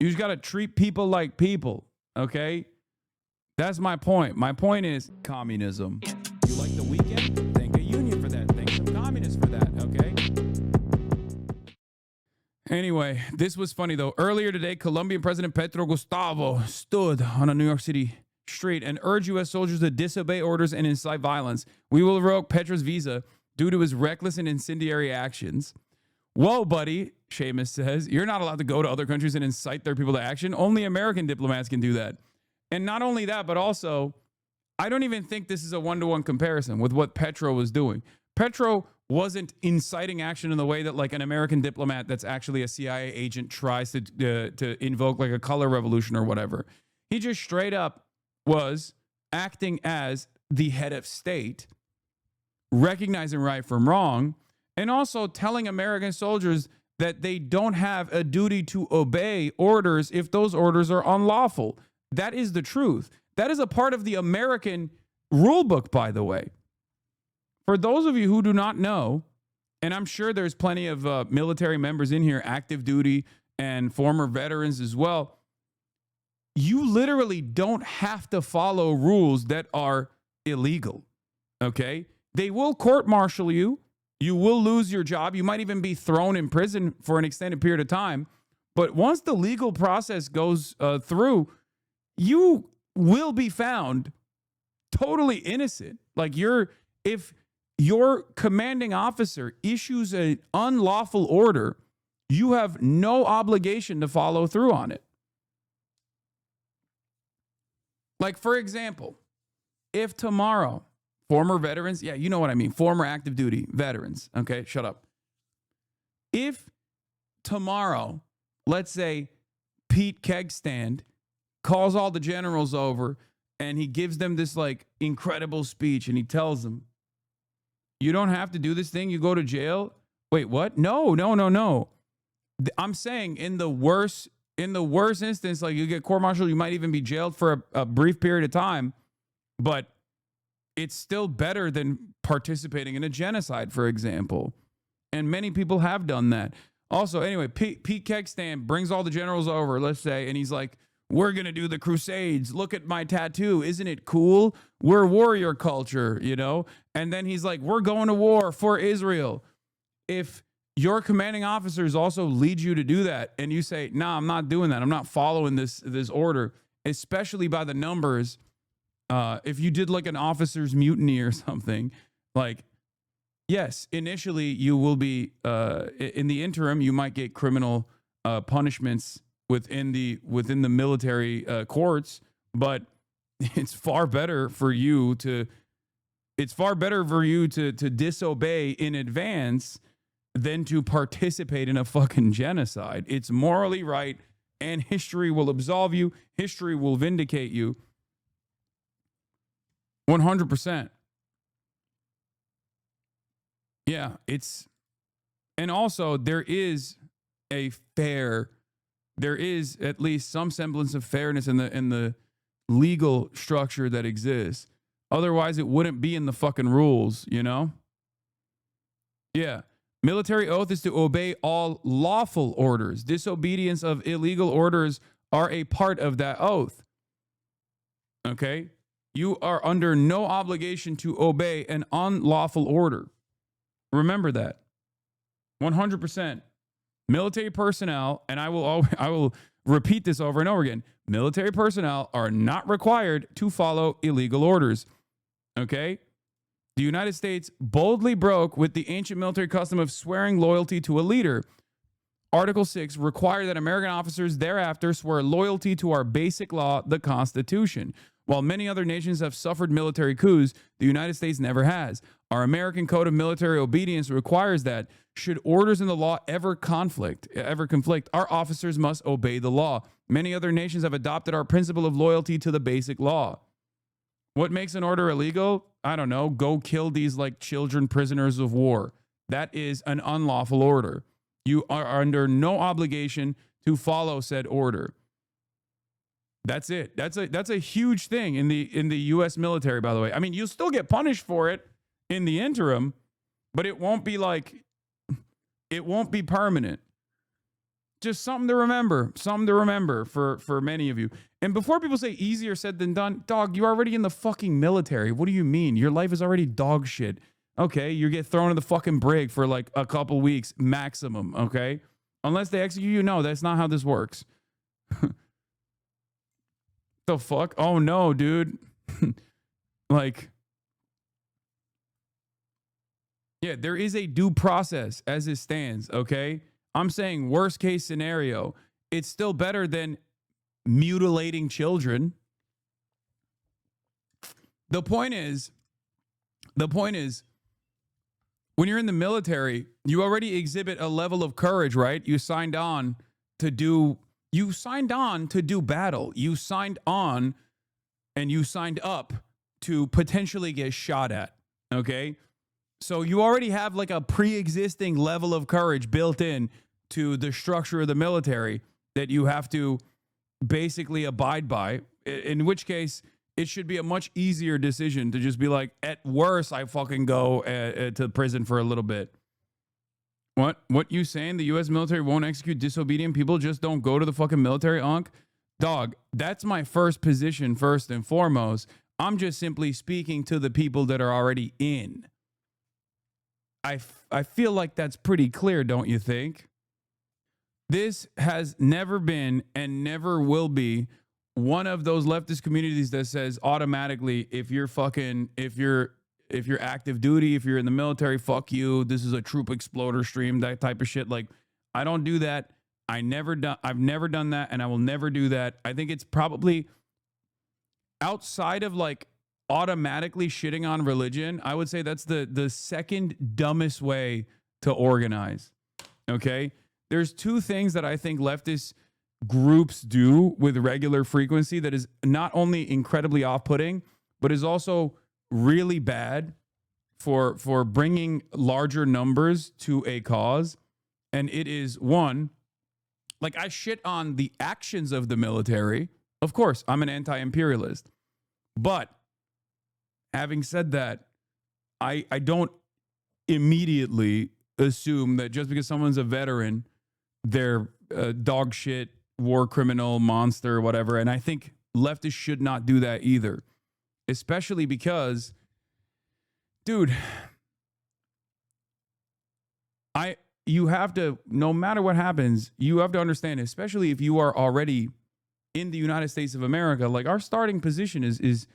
You just got to treat people like people, okay? That's my point. My point is communism. You like the weekend? Thank a union for that. Thank some communists for that, okay? Anyway, this was funny though. Earlier today, Colombian President Petro Gustavo stood on a New York City street and urged U.S. soldiers to disobey orders and incite violence. We will revoke Petro's visa due to his reckless and incendiary actions. Whoa, buddy, Seamus says. You're not allowed to go to other countries and incite their people to action. Only American diplomats can do that. And not only that, but also, I don't even think this is a one-to-one comparison with what Petro was doing. Petro wasn't inciting action in the way that like an American diplomat that's actually a CIA agent tries to invoke like a color revolution or whatever. He just straight up was acting as the head of state, recognizing right from wrong, and also telling American soldiers that they don't have a duty to obey orders if those orders are unlawful. That is the truth. That is a part of the American rule book, by the way. For those of you who do not know, and I'm sure there's plenty of military members in here, active duty and former veterans as well, you literally don't have to follow rules that are illegal, okay? They will court-martial you. You will lose your job. You might even be thrown in prison for an extended period of time. But once the legal process goes through, you will be found totally innocent. Like if your commanding officer issues an unlawful order, you have no obligation to follow through on it. Like, for example, if tomorrow, former veterans, yeah, you know what I mean, former active duty veterans, okay, shut up. If tomorrow, let's say Pete Kegstand calls all the generals over and he gives them this like incredible speech and he tells them, you don't have to do this thing, you go to jail. Wait, what? No. I'm saying in the worst instance, like you get court-martialed, you might even be jailed for a brief period of time, but it's still better than participating in a genocide, for example. And many people have done that. Also, anyway, Pete Kegstand brings all the generals over, let's say, and he's like, we're going to do the Crusades. Look at my tattoo. Isn't it cool? We're warrior culture, you know? And then he's like, we're going to war for Israel. If your commanding officers also lead you to do that and you say, nah, I'm not doing that. I'm not following this order, especially by the numbers. If you did like an officer's mutiny or something, like, yes, initially you will be, in the interim, you might get criminal punishments within the military courts, but it's far better for you to disobey in advance than to participate in a fucking genocide. It's morally right, and history will absolve you. History will vindicate you. 100%. Yeah, and also there is at least some semblance of fairness in the legal structure that exists. Otherwise, it wouldn't be in the fucking rules, you know? Yeah. Military oath is to obey all lawful orders. Disobedience of illegal orders are a part of that oath. Okay? You are under no obligation to obey an unlawful order. Remember that. 100%. Military personnel, and I will repeat this over and over again, military personnel are not required to follow illegal orders. Okay? The United States boldly broke with the ancient military custom of swearing loyalty to a leader. Article 6 required that American officers thereafter swear loyalty to our basic law, the Constitution. While many other nations have suffered military coups, the United States never has. Our American Code of Military Obedience requires that, should orders in the law ever conflict, our officers must obey the law. Many other nations have adopted our principle of loyalty to the basic law. What makes an order illegal? I don't know. Go kill these like children prisoners of war. That is an unlawful order. You are under no obligation to follow said order. That's it. That's a huge thing in the U.S. military, by the way. I mean, you'll still get punished for it in the interim, but it won't be permanent. Just something to remember. Something to remember for many of you. And before people say easier said than done, dog, you're already in the fucking military. What do you mean? Your life is already dog shit. Okay, you get thrown in the fucking brig for like a couple weeks maximum, okay? Unless they execute you, no, that's not how this works. The fuck? Oh no, dude. Like, yeah, there is a due process as it stands, okay? I'm saying worst case scenario, it's still better than mutilating children. The point is, when you're in the military, you already exhibit a level of courage, right? You signed on to do battle. You signed on and you signed up to potentially get shot at, okay? So you already have like a pre-existing level of courage built in to the structure of the military that you have to basically abide by, in which case it should be a much easier decision to just be like, at worst, I fucking go to prison for a little bit. What you saying? The U.S. military won't execute disobedient people? Just don't go to the fucking military, Unc? Dog, that's my first position, first and foremost. I'm just simply speaking to the people that are already in. I feel like that's pretty clear, don't you think? This has never been and never will be one of those leftist communities that says automatically, if you're active duty, if you're in the military, fuck you. This is a troop exploder stream, that type of shit. Like, I don't do that. I've never done that, and I will never do that. I think it's probably outside of like automatically shitting on religion. I would say that's the second dumbest way to organize. Okay? There's two things that I think leftist groups do with regular frequency that is not only incredibly off-putting, but is also really bad for bringing larger numbers to a cause. And it is, one, like, I shit on the actions of the military. Of course, I'm an anti-imperialist. But having said that, I don't immediately assume that just because someone's a veteran, they're a dog shit, war criminal, monster, whatever. And I think leftists should not do that either. Especially because, dude, you have to, no matter what happens, you have to understand, especially if you are already in the United States of America, like, our starting position is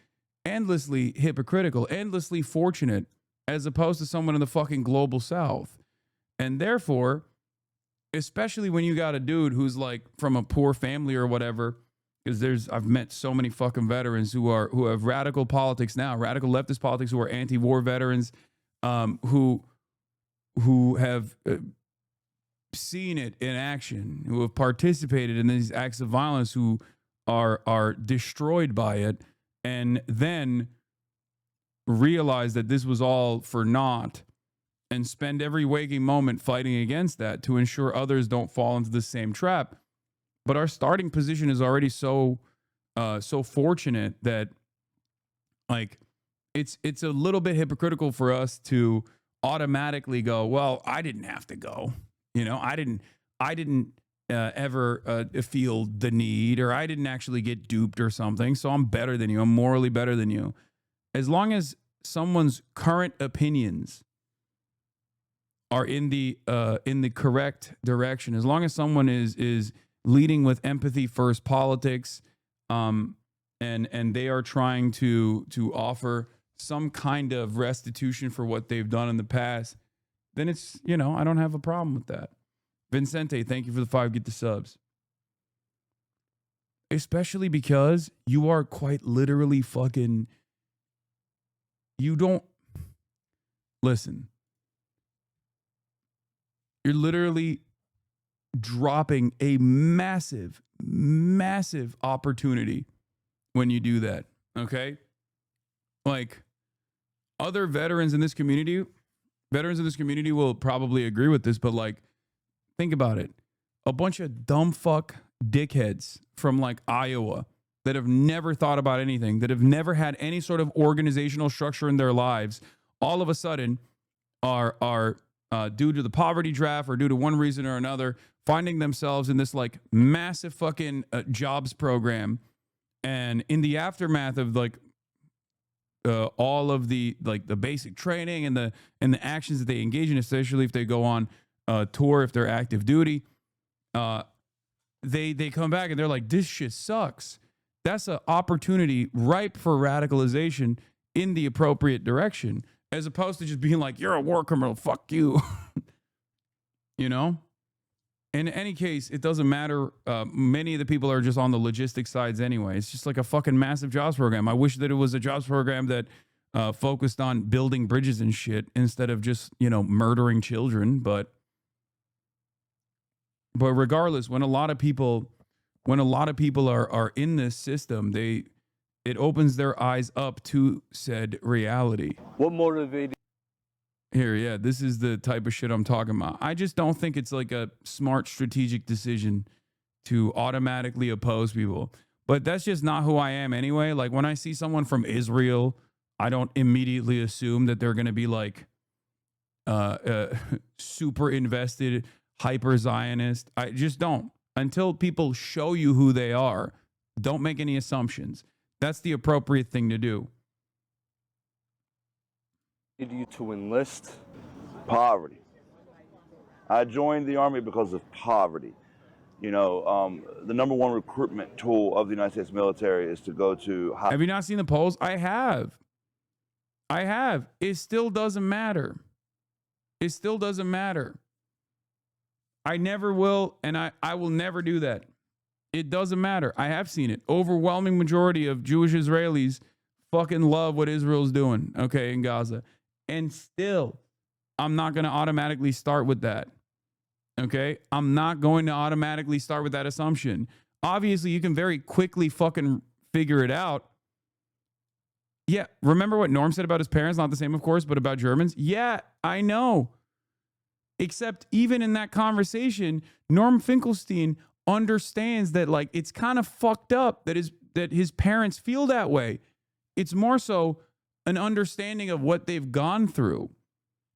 endlessly hypocritical, endlessly fortunate, as opposed to someone in the fucking global South. And therefore, especially when you got a dude who's like from a poor family or whatever, because I've met so many fucking veterans who have radical politics now, radical leftist politics, who are anti-war veterans, who have seen it in action, who have participated in these acts of violence, who are destroyed by it, and then realize that this was all for naught, and spend every waking moment fighting against that to ensure others don't fall into the same trap. But our starting position is already so fortunate that, like, it's a little bit hypocritical for us to automatically go, well, I didn't have to go. You know, I didn't ever feel the need, or I didn't actually get duped or something, so I'm better than you. I'm morally better than you. As long as someone's current opinions are in the correct direction, as long as someone is leading with empathy first politics, and they are trying to offer some kind of restitution for what they've done in the past, then it's, you know, I don't have a problem with that. Vincente, thank you for the 5 get the subs. Especially because you are quite literally fucking, you don't, listen, you're literally dropping a massive, massive opportunity when you do that, okay? Like, other veterans in this community will probably agree with this, but, like, think about it. A bunch of dumb fuck dickheads from, like, Iowa that have never thought about anything, that have never had any sort of organizational structure in their lives, all of a sudden are due to the poverty draft or due to one reason or another, finding themselves in this like massive fucking jobs program. And in the aftermath of like all of the like the basic training and the actions that they engage in, especially if they go on tour, if they're active duty, they come back and they're like, this shit sucks. That's an opportunity ripe for radicalization in the appropriate direction, as opposed to just being like, you're a war criminal, fuck you. You know? In any case, it doesn't matter. Many of the people are just on the logistics sides anyway. It's just like a fucking massive jobs program. I wish that it was a jobs program that focused on building bridges and shit instead of just, you know, murdering children. But regardless, when a lot of people are in this system, it opens their eyes up to said reality. What motivated? Here, yeah, this is the type of shit I'm talking about. I just don't think it's like a smart strategic decision to automatically oppose people. But that's just not who I am anyway. Like when I see someone from Israel, I don't immediately assume that they're going to be like super invested, hyper Zionist. I just don't. Until people show you who they are, don't make any assumptions. That's the appropriate thing to do. You to enlist? Poverty. I joined the Army because of poverty. You know, the number one recruitment tool of the United States military is to go to... Have you not seen the polls? I have. It still doesn't matter. It still doesn't matter. I never will, and I will never do that. It doesn't matter. I have seen it. Overwhelming majority of Jewish Israelis fucking love what Israel's doing, okay, in Gaza. And still, I'm not going to automatically start with that. Okay? I'm not going to automatically start with that assumption. Obviously, you can very quickly fucking figure it out. Yeah, remember what Norm said about his parents? Not the same, of course, but about Germans? Yeah, I know. Except even in that conversation, Norm Finkelstein understands that like it's kind of fucked up that his parents feel that way. It's more so an understanding of what they've gone through.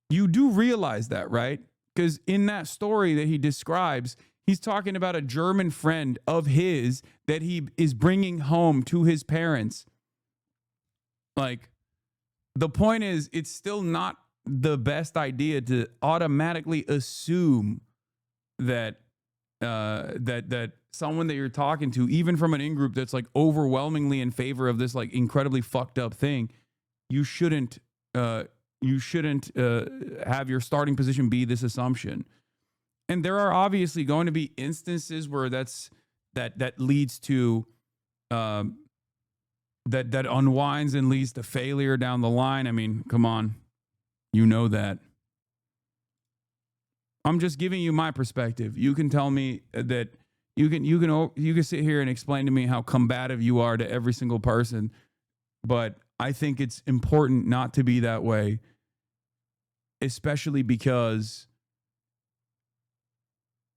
You do realize that, right? Because in that story that he describes, he's talking about a German friend of his that he is bringing home to his parents. Like, the point is, it's still not the best idea to automatically assume that that someone that you're talking to, even from an in-group that's like overwhelmingly in favor of this like incredibly fucked up thing, you shouldn't have your starting position be this assumption. And there are obviously going to be instances where that leads to that unwinds and leads to failure down the line. I mean, come on, you know that. I'm just giving you my perspective. You can tell me that you can sit here and explain to me how combative you are to every single person, but I think it's important not to be that way, especially because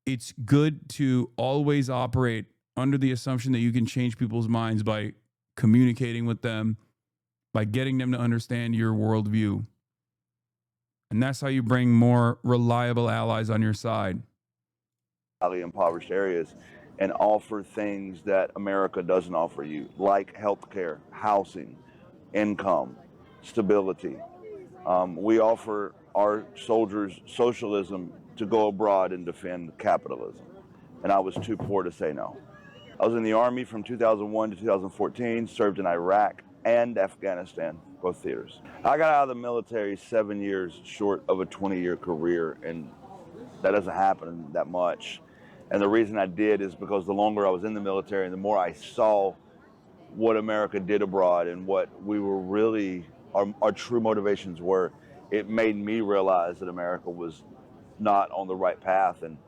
it's good to always operate under the assumption that you can change people's minds by communicating with them, by getting them to understand your worldview. And that's how you bring more reliable allies on your side. Impoverished areas and offer things that America doesn't offer you, like healthcare, housing, income, stability. We offer our soldiers socialism to go abroad and defend capitalism. And I was too poor to say no. I was in the Army from 2001 to 2014, served in Iraq and Afghanistan, both theaters. I got out of the military 7 years short of a 20-year career, and that doesn't happen that much. And the reason I did is because the longer I was in the military and the more I saw what America did abroad and what we were really, our true motivations were, it made me realize that America was not on the right path. And,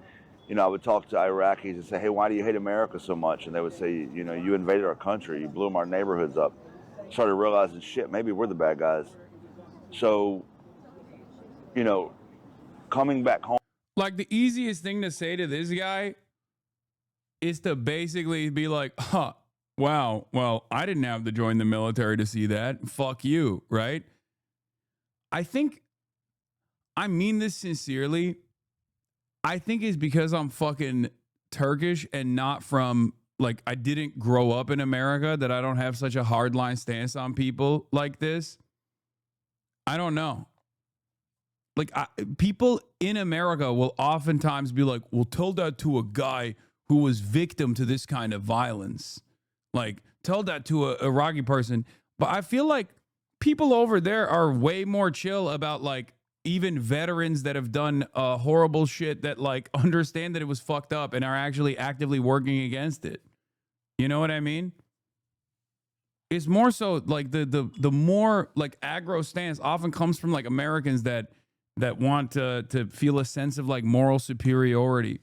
you know, I would talk to Iraqis and say, hey, why do you hate America so much? And they would say, you know, you invaded our country, you blew our neighborhoods up. Started realizing, shit, maybe we're the bad guys. So, you know, coming back home. Like, the easiest thing to say to this guy is to basically be like, wow, well, I didn't have to join the military to see that. Fuck you, right? I think I mean this sincerely. I think it's because I'm fucking Turkish and not from, like, I didn't grow up in America that I don't have such a hardline stance on people like this. I don't know. Like, people in America will oftentimes be like, well, tell that to a guy who was victim to this kind of violence. Like, tell that to a Iraqi person. But I feel like people over there are way more chill about, like, even veterans that have done horrible shit that, like, understand that it was fucked up and are actually actively working against it. You know what I mean? It's more so like the more like aggro stance often comes from like Americans that want to feel a sense of like moral superiority.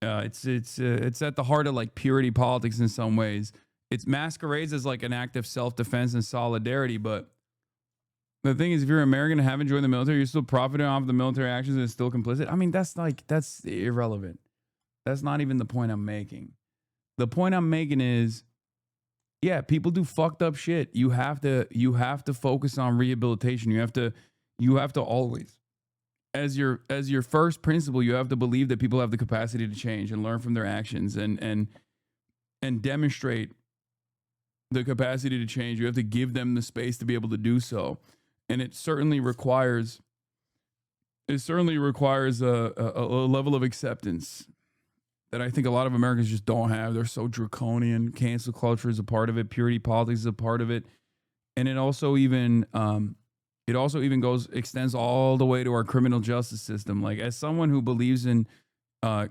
It's at the heart of like purity politics in some ways. It masquerades as like an act of self-defense and solidarity, but the thing is, if you're American and haven't joined the military, you're still profiting off the military actions and still complicit. I mean, that's irrelevant. That's not even the point I'm making. The point I'm making is, yeah, people do fucked up shit. You have to focus on rehabilitation. You have to always, as your first principle, you have to believe that people have the capacity to change and learn from their actions and demonstrate the capacity to change. You have to give them the space to be able to do so. And it certainly requires a level of acceptance that I think a lot of Americans just don't have. They're so draconian. Cancel culture is a part of it. Purity politics is a part of it. And it also even extends all the way to our criminal justice system. Like, as someone who believes in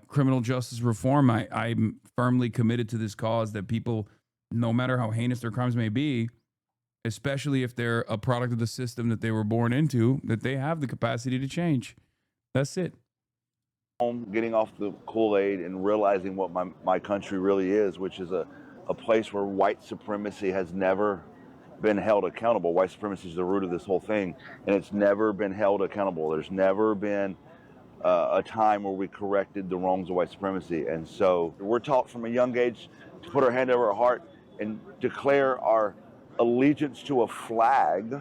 criminal justice reform, I'm firmly committed to this cause that people, no matter how heinous their crimes may be, especially if they're a product of the system that they were born into, that they have the capacity to change. That's it. Getting off the Kool-Aid and realizing what my country really is, which is a place where white supremacy has never been held accountable. White supremacy is the root of this whole thing, and it's never been held accountable. There's never been a time where we corrected the wrongs of white supremacy. And so we're taught from a young age to put our hand over our heart and declare our allegiance to a flag,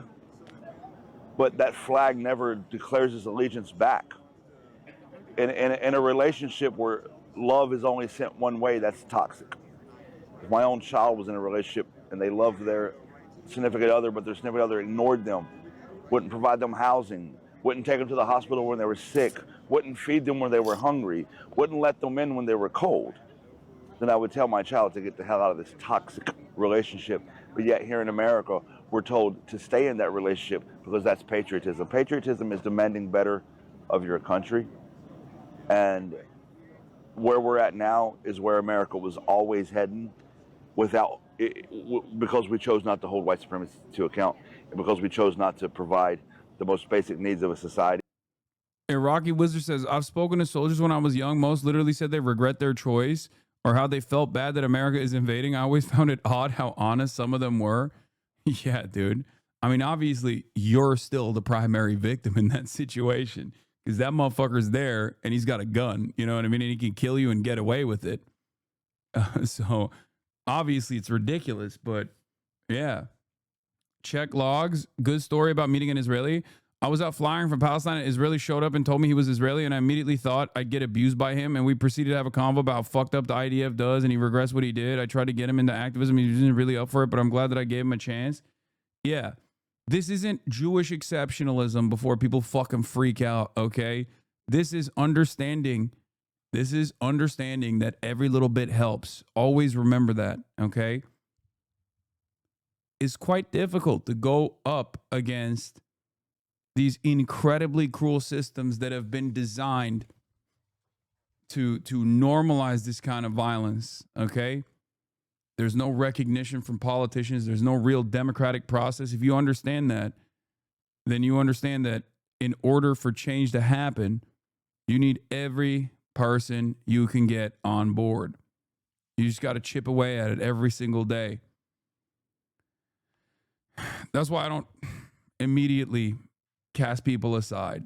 but that flag never declares its allegiance back. In a relationship where love is only sent one way, that's toxic. If my own child was in a relationship and they loved their significant other, but their significant other ignored them, wouldn't provide them housing, wouldn't take them to the hospital when they were sick, wouldn't feed them when they were hungry, wouldn't let them in when they were cold, then I would tell my child to get the hell out of this toxic relationship. But yet here in America, we're told to stay in that relationship because that's patriotism. Patriotism is demanding better of your country. And where we're at now is where America was always heading because we chose not to hold white supremacy to account and because we chose not to provide the most basic needs of a society. Iraqi Wizard says, I've spoken to soldiers when I was young. Most literally said they regret their choice or how they felt bad that America is invading. I always found it odd how honest some of them were. Yeah, dude. I mean, obviously, you're still the primary victim in that situation because that motherfucker's there and he's got a gun. You know what I mean? And he can kill you and get away with it. So obviously, it's ridiculous. But yeah. Check logs. Good story about meeting an Israeli. I was out flying from Palestine. An Israeli showed up and told me he was Israeli, and I immediately thought I'd get abused by him. And we proceeded to have a convo about how fucked up the IDF does, and he regrets what he did. I tried to get him into activism. He wasn't really up for it, but I'm glad that I gave him a chance. Yeah, this isn't Jewish exceptionalism before people fucking freak out, okay? This is understanding. This is understanding that every little bit helps. Always remember that, okay? It's quite difficult to go up against these incredibly cruel systems that have been designed to normalize this kind of violence, okay? There's no recognition from politicians. There's no real democratic process. If you understand that, then you understand that in order for change to happen, you need every person you can get on board. You just got to chip away at it every single day. That's why I don't immediately cast people aside.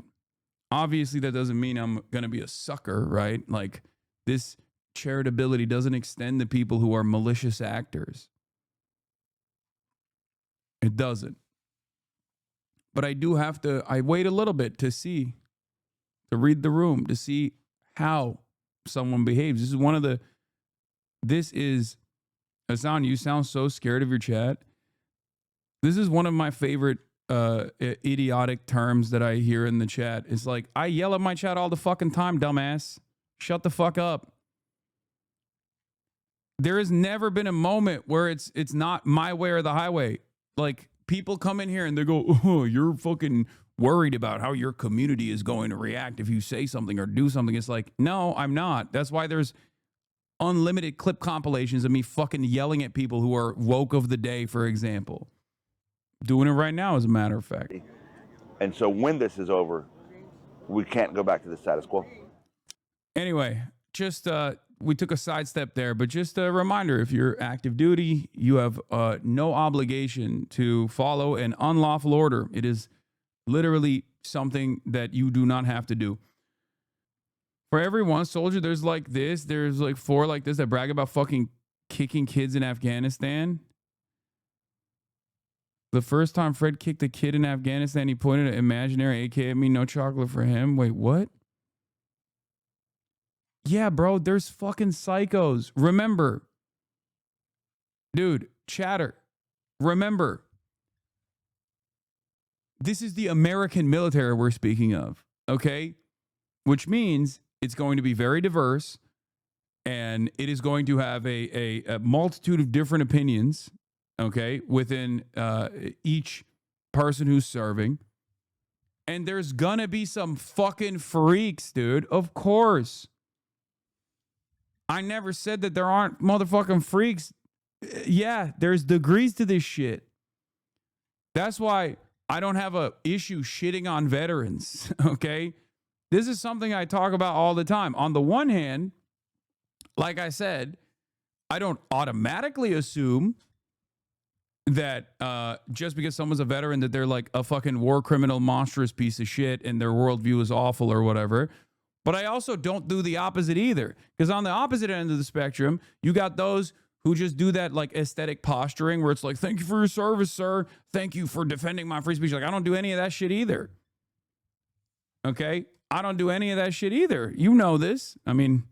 Obviously, that doesn't mean I'm going to be a sucker, right? Like, this charitability doesn't extend to people who are malicious actors. It doesn't. But I wait a little bit to read the room, to see how someone behaves. This is, Hasan, you sound so scared of your chat. This is one of my favorite idiotic terms that I hear in the chat. It's like, I yell at my chat all the fucking time, dumbass. Shut the fuck up. There has never been a moment where it's not my way or the highway. Like, people come in here and they go, oh, you're fucking worried about how your community is going to react if you say something or do something. It's like, no, I'm not. That's why there's unlimited clip compilations of me fucking yelling at people who are woke of the day, for example. Doing it right now, as a matter of fact. And so when this is over, we can't go back to the status quo. Anyway, just we took a sidestep there, but just a reminder, if you're active duty, you have no obligation to follow an unlawful order. It is literally something that you do not have to do. For every one soldier, there's like 4 like this that brag about fucking kicking kids in Afghanistan. The first time Fred kicked a kid in Afghanistan, he pointed an imaginary AK at me, no chocolate for him. Wait, what? Yeah, bro, there's fucking psychos. Remember, dude, chatter, remember, this is the American military we're speaking of, okay? Which means it's going to be very diverse, and it is going to have a multitude of different opinions, okay, within each person who's serving. And there's gonna be some fucking freaks, dude. Of course. I never said that there aren't motherfucking freaks. Yeah, there's degrees to this shit. That's why I don't have a issue shitting on veterans, okay? This is something I talk about all the time. On the one hand, like I said, I don't automatically assume that just because someone's a veteran that they're like a fucking war criminal, monstrous piece of shit and their worldview is awful or whatever. But I also don't do the opposite either. Because on the opposite end of the spectrum, you got those who just do that like aesthetic posturing where it's like, thank you for your service, sir. Thank you for defending my free speech. Like, I don't do any of that shit either. Okay? I don't do any of that shit either. You know this. I mean,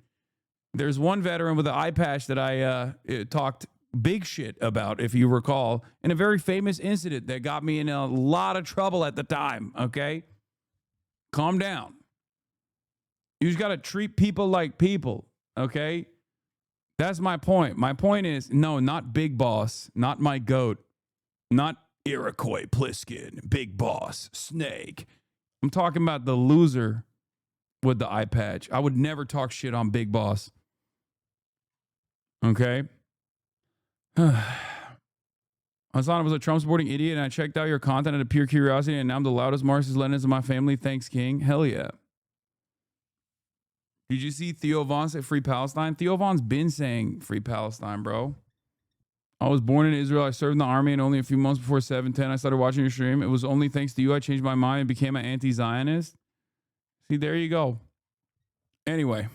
there's one veteran with an eye patch that I talked big shit about, if you recall, in a very famous incident that got me in a lot of trouble at the time, okay? Calm down. You just got to treat people like people, okay? That's my point. My point is, no, not Big Boss, not my goat, not Iroquois Pliskin, Big Boss, Snake. I'm talking about the loser with the eye patch. I would never talk shit on Big Boss. Okay? Hasan, I was a Trump-supporting idiot, and I checked out your content out of pure curiosity, and now I'm the loudest Marxist-Leninist of my family. Thanks, King. Hell yeah. Did you see Theo Von say Free Palestine? Theo Von's been saying Free Palestine, bro. I was born in Israel. I served in the army, and only a few months before 7/10, I started watching your stream. It was only thanks to you I changed my mind and became an anti-Zionist. See, there you go. Anyway.